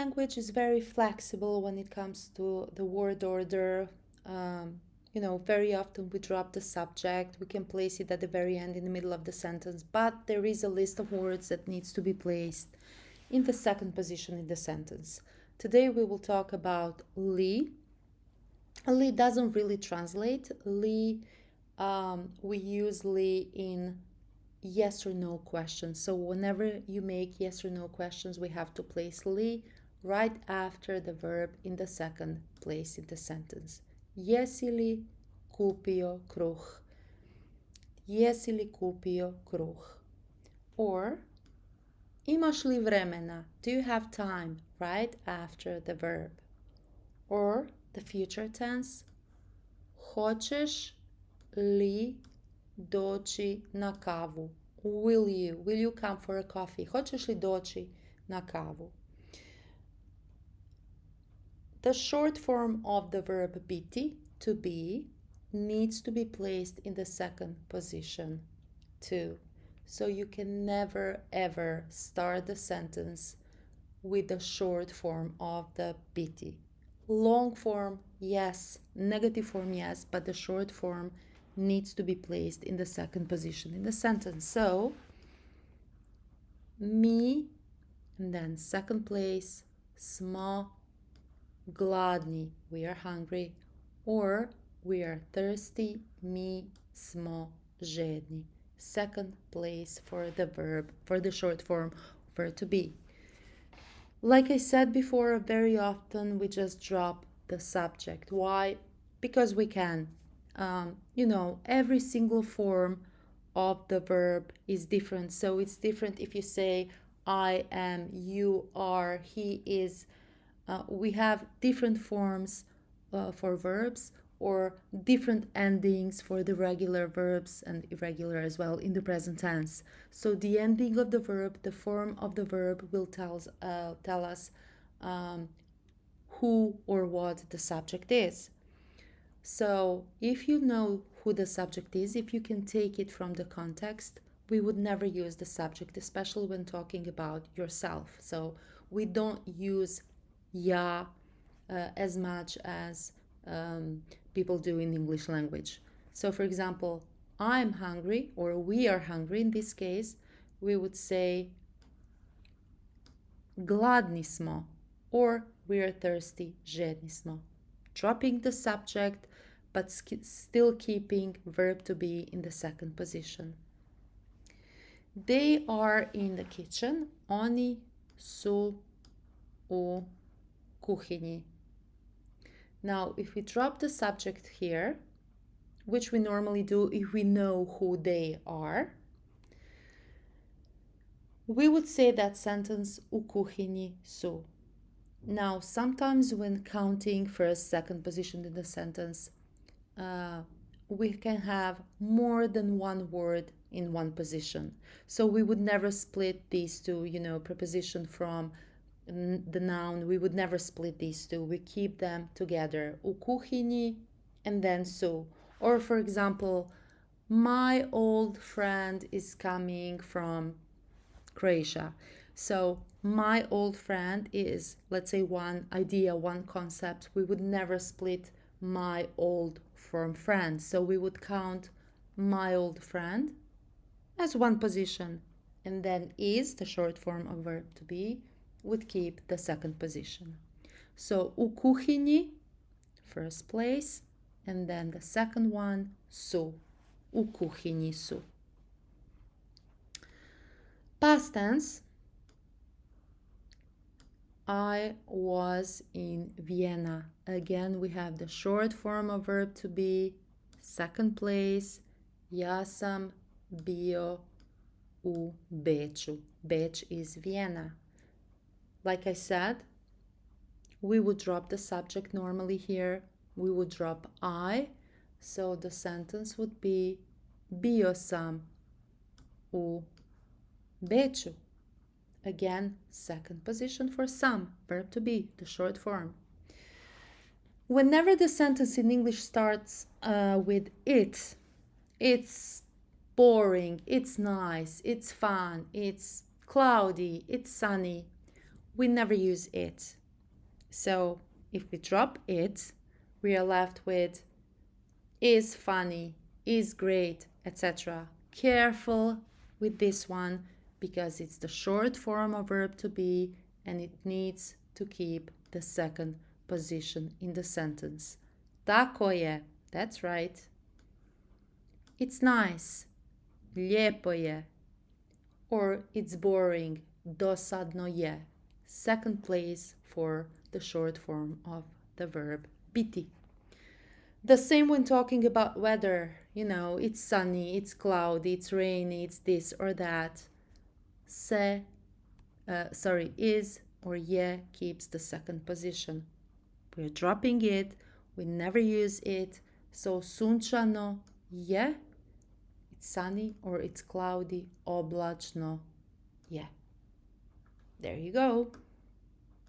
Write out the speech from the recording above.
Language is very flexible when it comes to the word order. Um, very often we drop the subject. We can place it at the very end in the middle of the sentence, but there is a list of words that needs to be placed in the second position in the sentence. Today we will talk about li. Li doesn't really translate. Li, we use li in yes or no questions. So whenever you make yes or no questions, we have to place li right after the verb in the second place in the sentence. Jesi li kupio kruh? Jesi li kupio kruh? Or imaš li vremena? Do you have time? Right after the verb. Or the future tense. Hoćeš li doći na kavu? Will you come for a coffee? Hoćeš li doći na kavu? The short form of the verb biti, to be, needs to be placed in the second position too. So you can never ever start the sentence with the short form of the biti. Long form, yes. Negative form, yes. But the short form needs to be placed in the second position in the sentence. So, mi, and then second place, smo gladni, we are hungry, or we are thirsty, mi smo žedni. Second place for the verb, for the short form, verb to be. Like I said before, very often we just drop the subject. Why? Because we can. Every single form of the verb is different. So it's different if you say I am, you are, he is. We have different forms for verbs or different endings for the regular verbs and irregular as well in the present tense. So the ending of the verb, the form of the verb will tell us who or what the subject is. So if you know who the subject is, if you can take it from the context, we would never use the subject, especially when talking about yourself. So we don't use ja as much as people do in English language. So for example, I'm hungry, or we are hungry in this case, we would say gladni smo, or we are thirsty, žedni smo. Dropping the subject, but still keeping verb to be in the second position. They are in the kitchen. Oni su u kuhinji. Now, if we drop the subject here, which we normally do if we know who they are, we would say that sentence u kuhinji su. Now, sometimes when counting first, second position in the sentence, we can have more than one word in one position. So we would never split these two, preposition from the noun. We would never split these two. We keep them together. U kuhinji and then su. Or for example, my old friend is coming from Croatia. So my old friend is, let's say, one idea, one concept. We would never split my old from friend. So we would count my old friend as one position. And then is, the short form of verb to be, would keep the second position. So u kuhinji, first place, and then the second one, su. U kuhinji su. Past tense, I was in Vienna. Again, we have the short form of verb to be, second place, ja sam bio u Beču. Beč is Vienna. Like I said, we would drop the subject normally here. We would drop I. So the sentence would be bio sam u Beču. Again, second position for sam, verb to be, the short form. Whenever the sentence in English starts with it's boring, it's nice, it's fun, it's cloudy, it's sunny, we never use it. So if we drop it, we are left with is funny, is great, etc. Careful with this one because it's the short form of verb to be and it needs to keep the second position in the sentence. Tako je, that's right. It's nice, lijepo je. Or it's boring, dosadno je. Second place for the short form of the verb biti. The same when talking about weather. It's sunny, it's cloudy, it's rainy, it's this or that. Is or je keeps the second position. We're dropping it, we never use it. So sunčano je, it's sunny or it's cloudy, oblačno je. There you go.